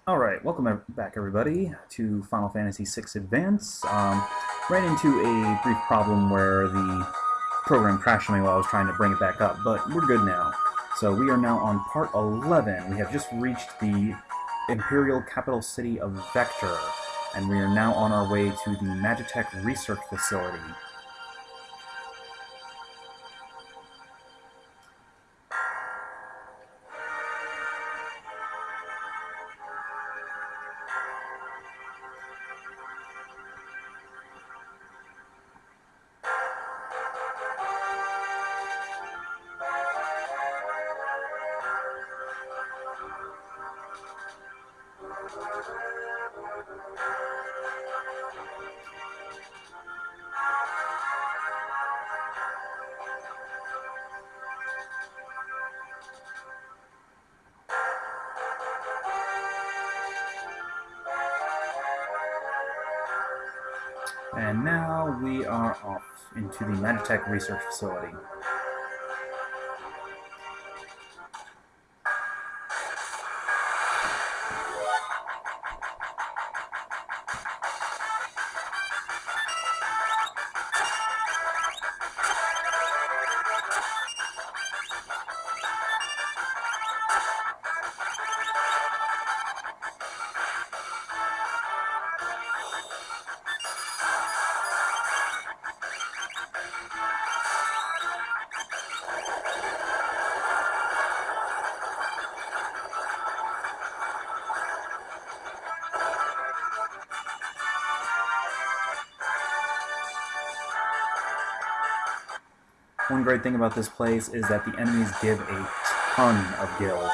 Alright, welcome back everybody to Final Fantasy VI Advance. Ran into a brief problem where the program crashed on me while I was trying to bring it back up, but we're good now. So we are now on part 11. We have just reached the Imperial capital city of Vector, and we are now on our way to the Magitek research facility. And now we are off into the Magitek research facility. One great thing about this place is that the enemies give a ton of gil.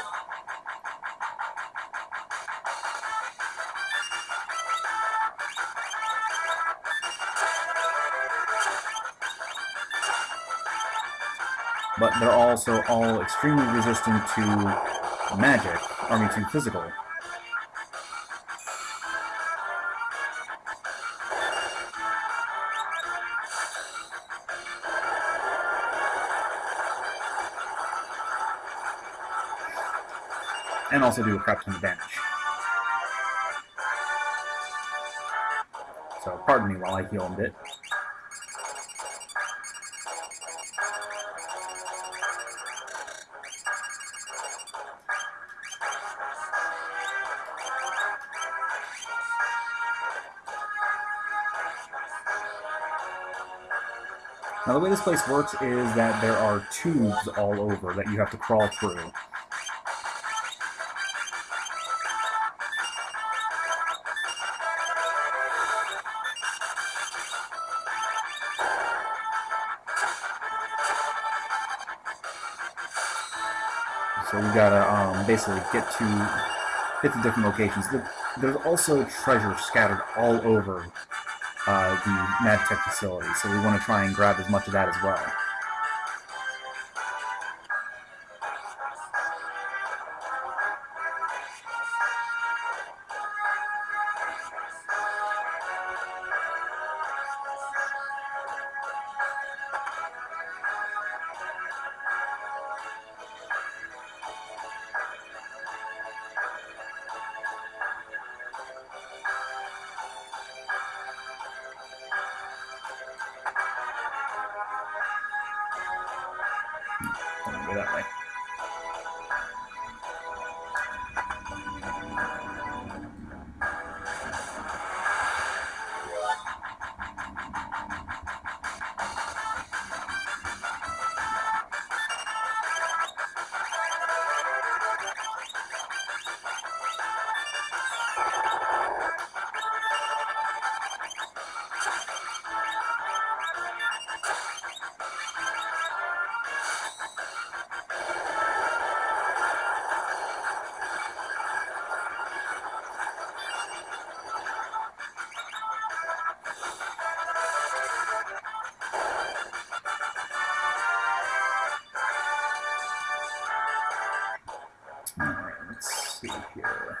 But they're also all extremely resistant to magic, to physical. And also do a crap ton of damage. So pardon me while I heal a bit. Now the way this place works is that there are tubes all over that you have to crawl through. So we gotta basically get to different locations. There's also treasure scattered all over the Magitek facility, so we want to try and grab as much of that as well. Go that way. Alright, let's see here.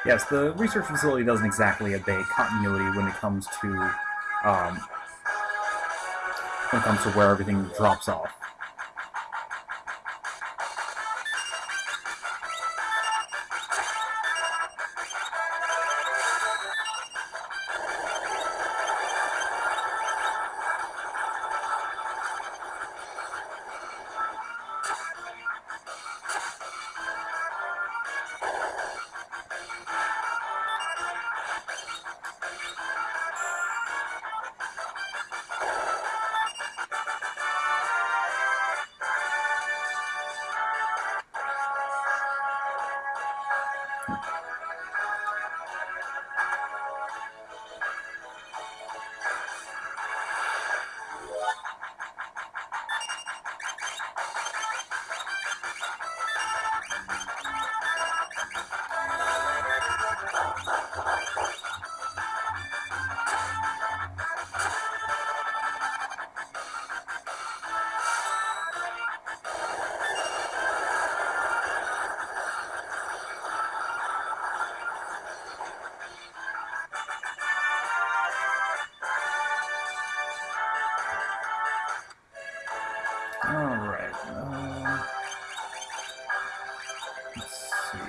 Yes, the research facility doesn't exactly obey continuity when it comes to where everything drops off. Alright, let's see.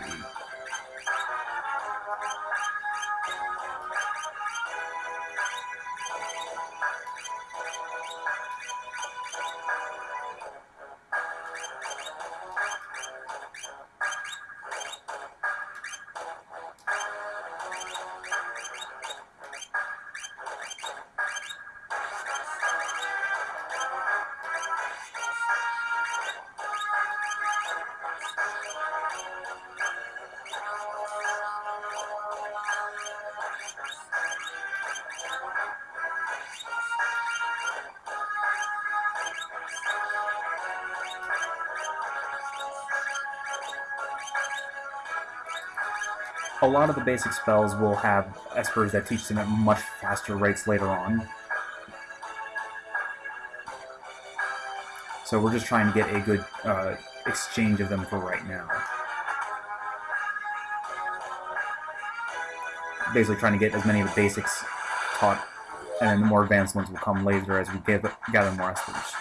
A lot of the basic spells will have espers that teach them at much faster rates later on. So we're just trying to get a good exchange of them for right now. Basically trying to get as many of the basics taught, and then the more advanced ones will come later as we gather more espers.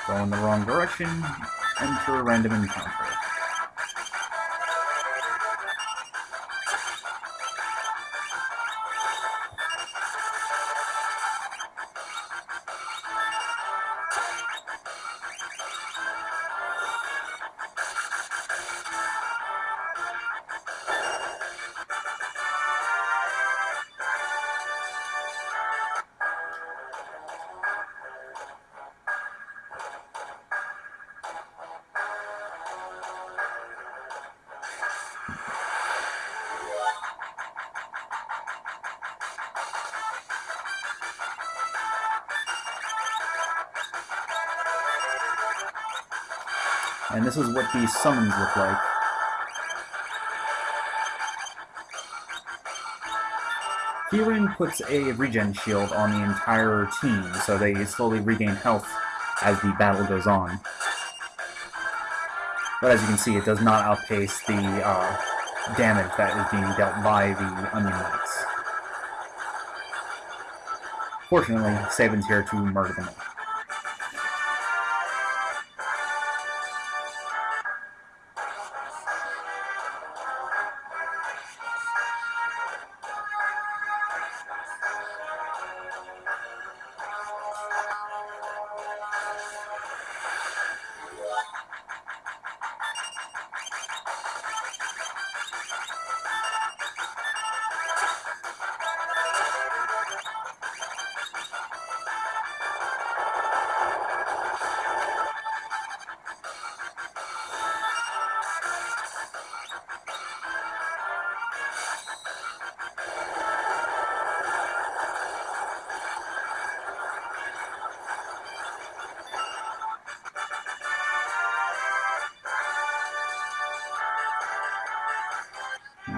Go in the wrong direction, enter a random encounter. And this is what these summons look like. Kieran puts a regen shield on the entire team, so they slowly regain health as the battle goes on. But as you can see, it does not outpace the damage that is being dealt by the Onion Knights. Fortunately, Sabin's here to murder them all.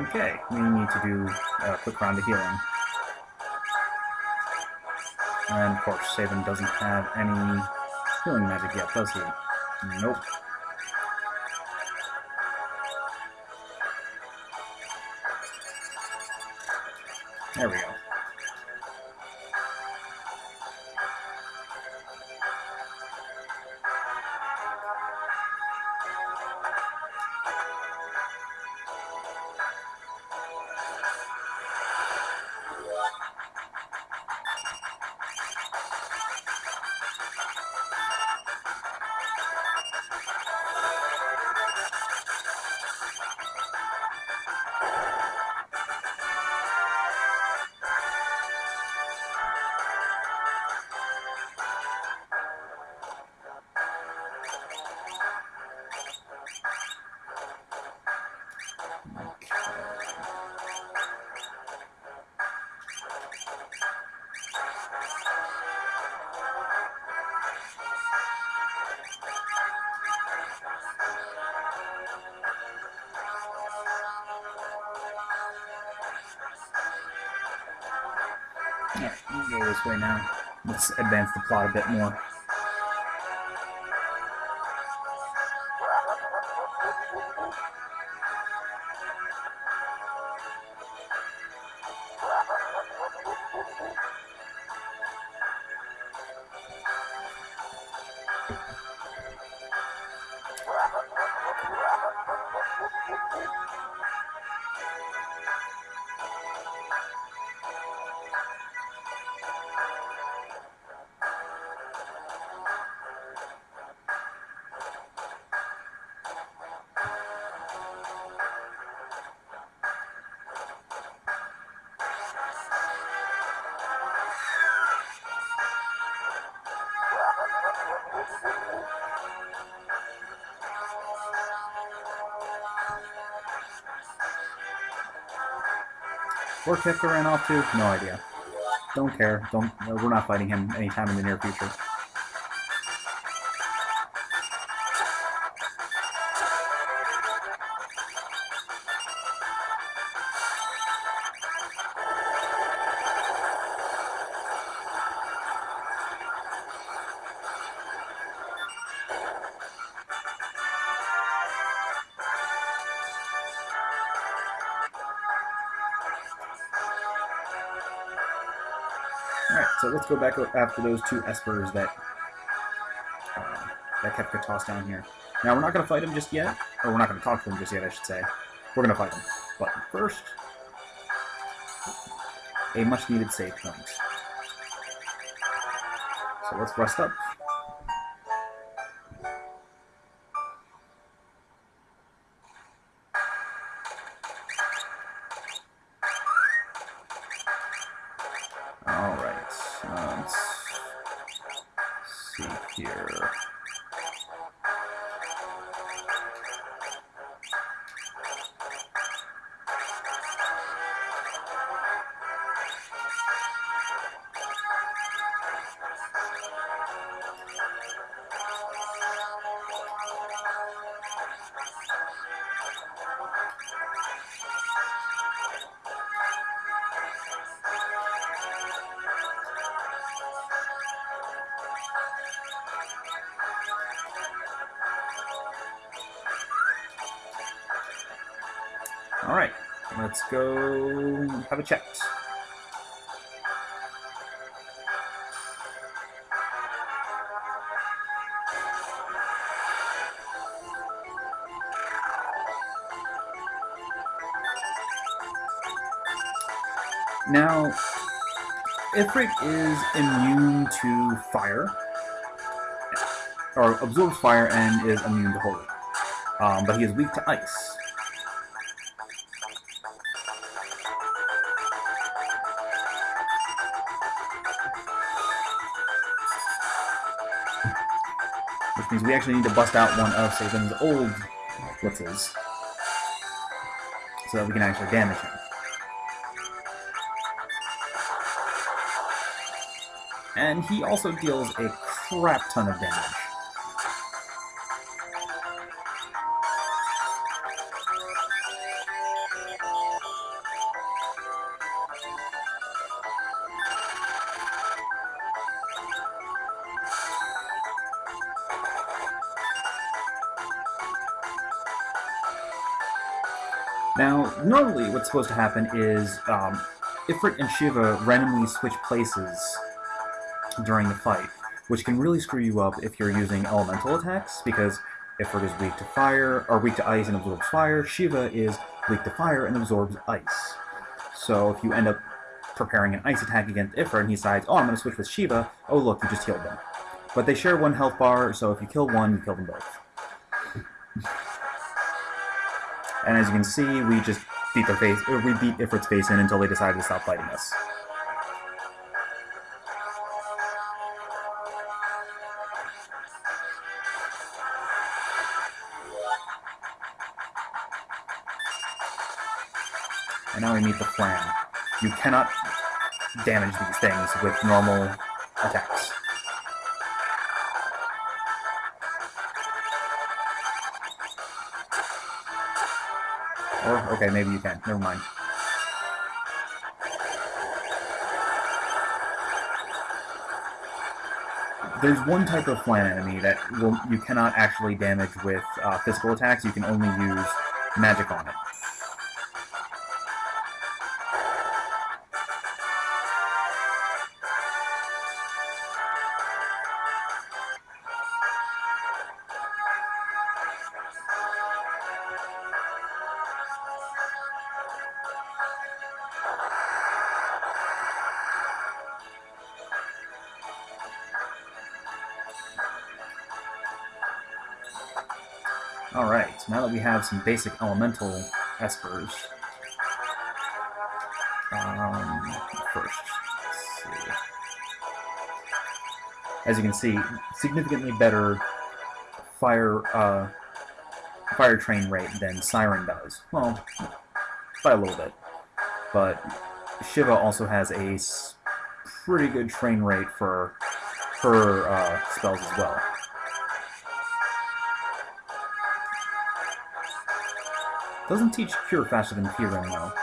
Okay, we need to do a quick round of healing. And of course, Sabin doesn't have any healing magic yet, does he? Nope. There we go. Alright, we'll go this way now. Let's advance the plot a bit more. Where Kefka ran off to? No idea. Don't care. We're not fighting him anytime in the near future. Alright, so let's go back after those two espers that that Kefka tossed down here. Now, we're not going to fight him just yet, or we're not going to talk to him just yet, I should say. We're going to fight him. But first, a much-needed save point. So let's rest up. Alright, let's see here. Alright, let's go have a chat. Now, Ifrit is immune to fire, or absorbs fire and is immune to holy, but he is weak to ice. Which means we actually need to bust out one of Saban's old blitzes so that we can actually damage him. And he also deals a crap ton of damage. Now, normally what's supposed to happen is Ifrit and Shiva randomly switch places during the fight, which can really screw you up if you're using elemental attacks, because Ifrit is weak to fire, or weak to ice and absorbs fire. Shiva is weak to fire and absorbs ice. So if you end up preparing an ice attack against Ifrit and he decides, oh, I'm going to switch with Shiva, oh look, you just healed them. But they share one health bar, so if you kill one, you kill them both. And as you can see, we just beat their face, or we beat Ifrit's face in until they decided to stop fighting us. And now we meet the Flam. You cannot damage these things with normal attacks. Or, okay, maybe you can. Never mind. There's one type of Flan enemy that you cannot actually damage with physical attacks. You can only use magic on it. Alright, now that we have some basic elemental espers, first, let's see. As you can see, significantly better fire train rate than Siren does. Well, by a little bit. But Shiva also has a pretty good train rate for her spells as well. Doesn't teach Cure faster than Piran, though,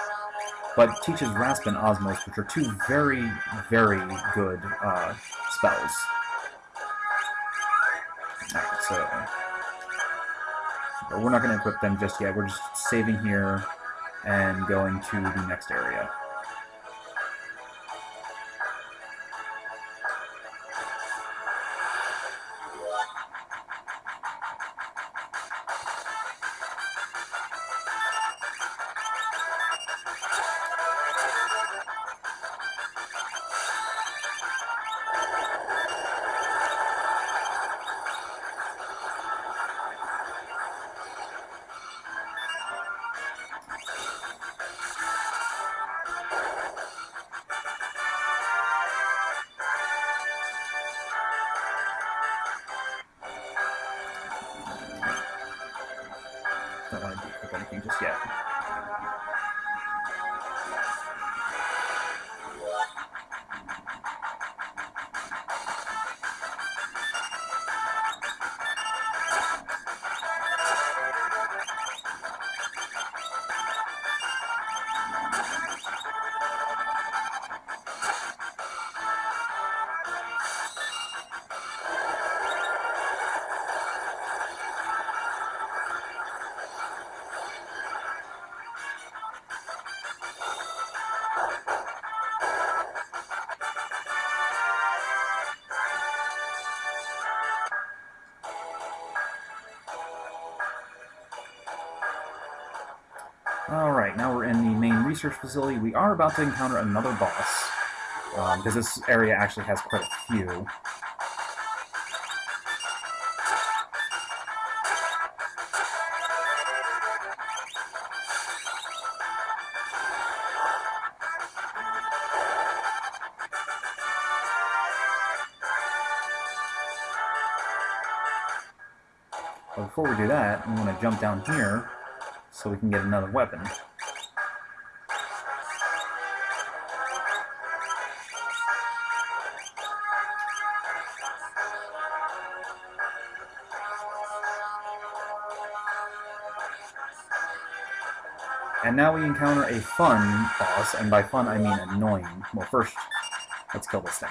but teaches Rasp and Osmos, which are two very, very good spells. Alright, so... but we're not going to equip them just yet, we're just saving here and going to the next area. just yet. Alright, now we're in the main research facility. We are about to encounter another boss, because this area actually has quite a few. But before we do that, I'm going to jump down here so we can get another weapon. And now we encounter a fun boss, and by fun I mean annoying. Well, first, let's kill this thing.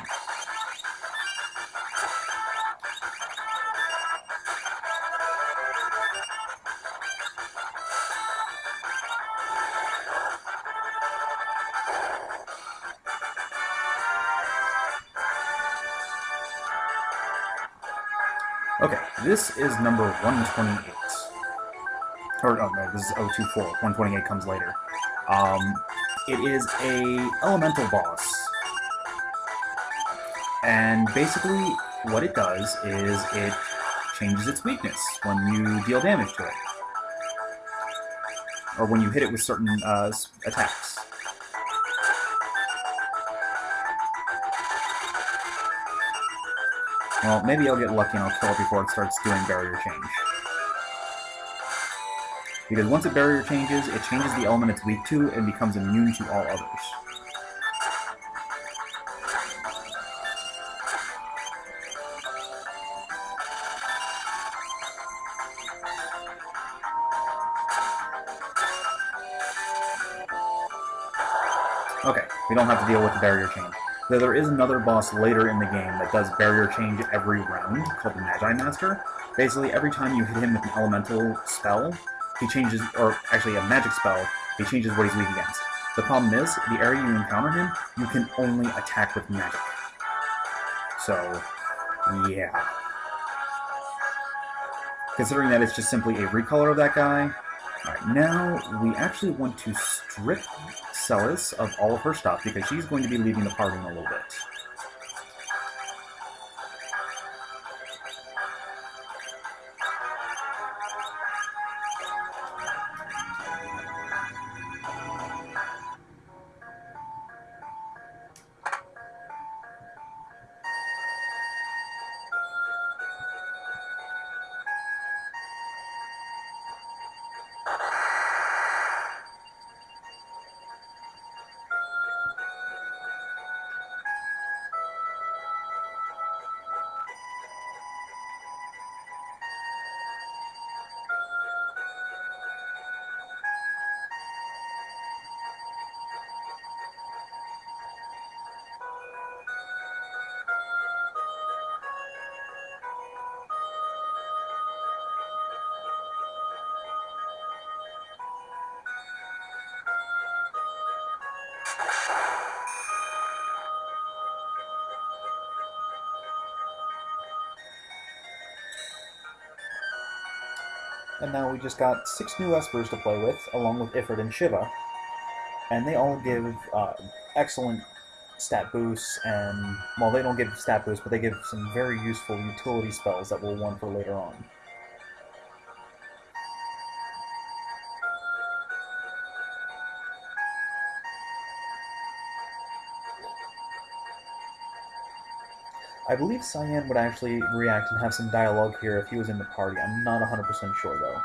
Okay, this is number 128. Or, oh no, this is 024. 128 comes later. It is a elemental boss. And basically, what it does is it changes its weakness when you deal damage to it. Or when you hit it with certain attacks. Well, maybe I'll get lucky and I'll kill it before it starts doing barrier change. Because once it barrier changes, it changes the element it's weak to and becomes immune to all others. Okay, we don't have to deal with the barrier change. Though there is another boss later in the game that does barrier change every round, called the Magitek. Basically, every time you hit him with an elemental spell, he changes, or actually a magic spell, he changes what he's weak against. The problem is, the area you encounter him, you can only attack with magic. So, yeah. Considering that it's just simply a recolor of that guy. Alright, now we actually want to strip Celis of all of her stuff, because she's going to be leaving the party in a little bit. And now we just got 6 new Espers to play with, along with Ifrit and Shiva. And they all give excellent stat boosts, and, well, they don't give stat boosts, but they give some very useful utility spells that we'll want for later on. I believe Cyan would actually react and have some dialogue here if he was in the party. I'm not 100% sure, though.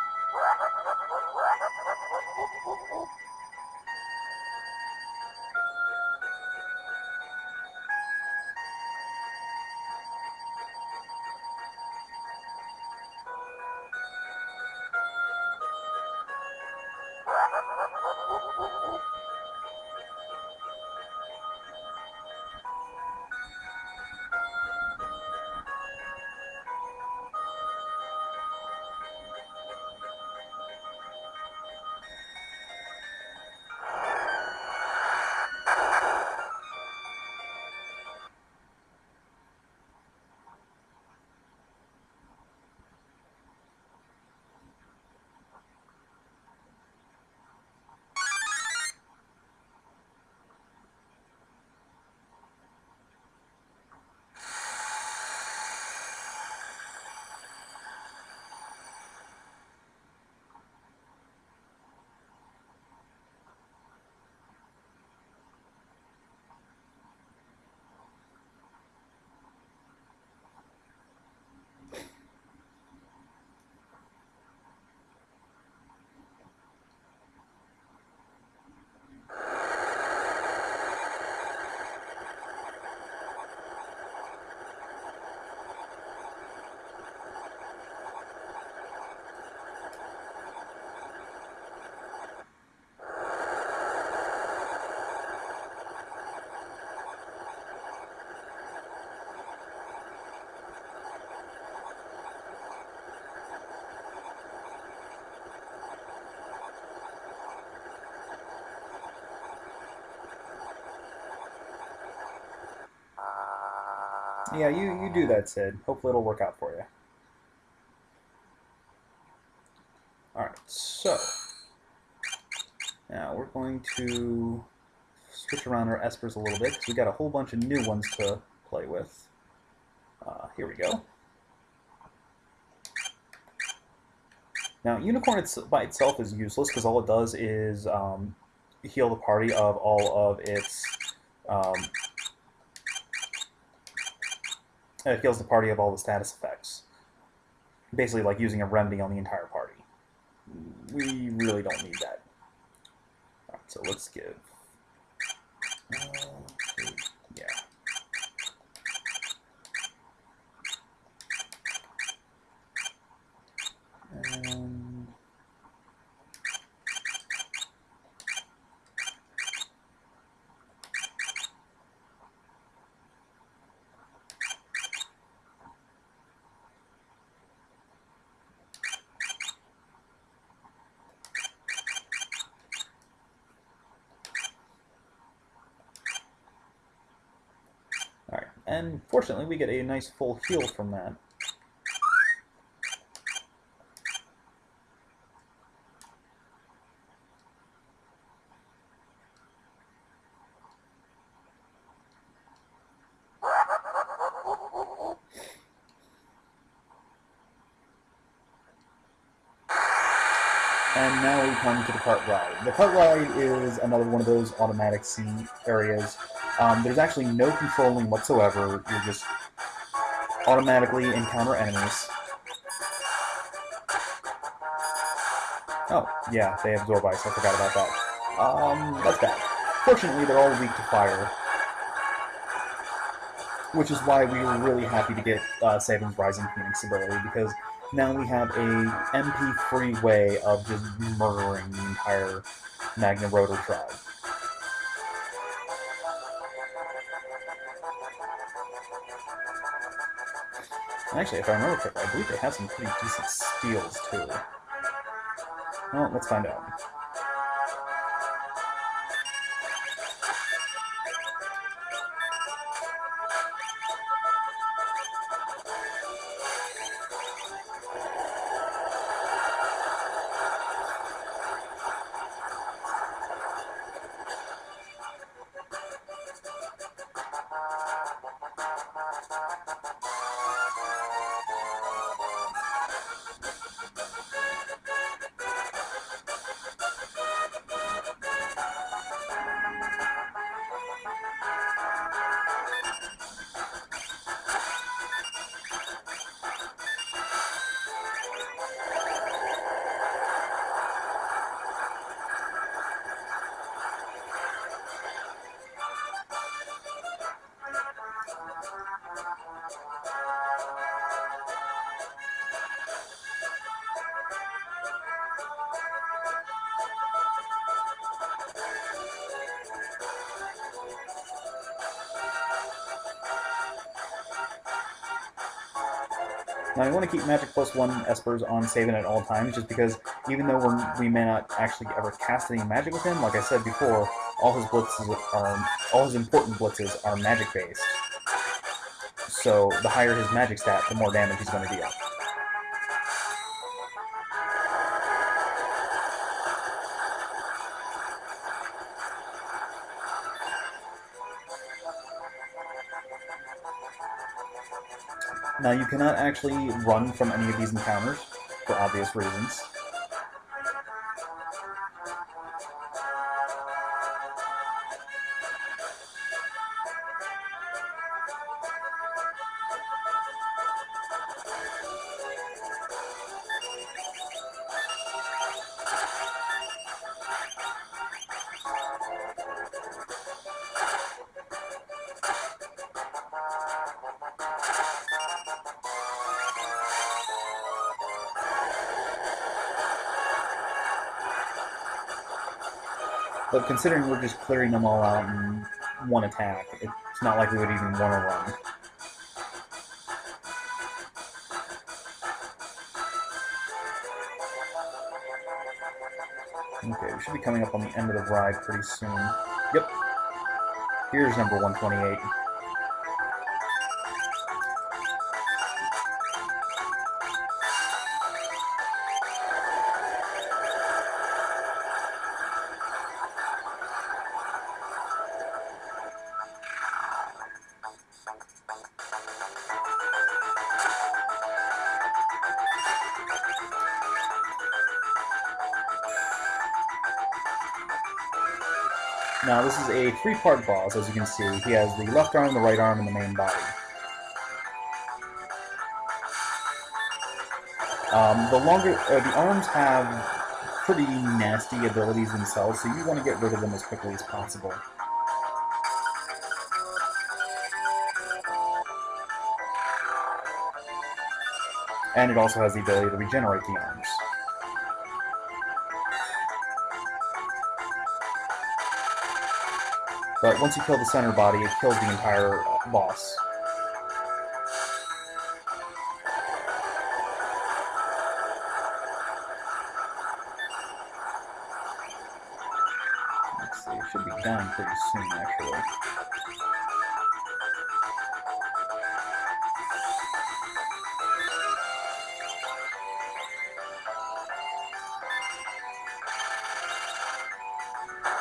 Yeah, you do that, Sid. Hopefully it'll work out for you. Alright, so now we're going to switch around our espers a little bit because we got a whole bunch of new ones to play with. Here we go. Now, Unicorn by itself is useless because all it does is heal the party of all of its it heals the party of all the status effects. Basically like using a remedy on the entire party. We really don't need that. Alright, so let's give... yeah. And... Alright, and fortunately we get a nice full heal from that. And now we come to the cart ride. The cart ride is another one of those automatic sea areas. There's actually no controlling whatsoever. You just automatically encounter enemies. Oh, yeah, they absorb ice. I forgot about that. That's bad. Fortunately, they're all weak to fire. Which is why we were really happy to get Saban's Rising Phoenix ability, because now we have a MP-free way of just murdering the entire Magna Rotor tribe. Actually, if I remember correctly, I believe they have some pretty decent steals, too. Well, let's find out. Now you want to keep Magic +1 Espers on saving at all times, just because even though we may not actually ever cast any magic with him, like I said before, all his important blitzes are magic based. So the higher his magic stat, the more damage he's going to deal. Now you cannot actually run from any of these encounters, for obvious reasons. But considering we're just clearing them all out in one attack, it's not like we would even want to run. Okay, we should be coming up on the end of the ride pretty soon. Yep. Here's number 128. Now, this is a three-part boss, as you can see. He has the left arm, the right arm, and the main body. The arms have pretty nasty abilities themselves, so you want to get rid of them as quickly as possible. And it also has the ability to regenerate the arms. But once you kill the center body, it kills the entire boss. Let's see, it should be done pretty soon, actually.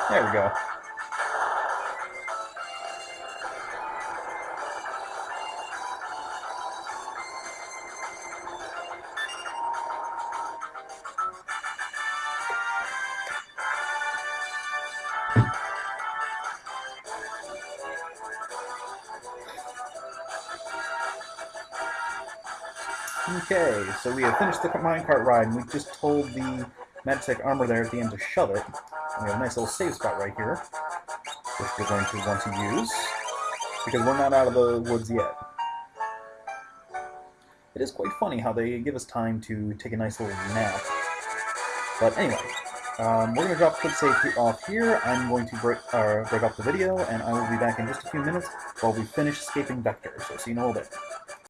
There we go. Okay, so we have finished the minecart ride, and we just told the Magitek armor there at the end to shove it. And we have a nice little save spot right here, which we're going to want to use, because we're not out of the woods yet. It is quite funny how they give us time to take a nice little nap. But anyway, we're going to drop the quick save off here. I'm going to break up the video, and I will be back in just a few minutes while we finish escaping Vector, so see you in a little bit.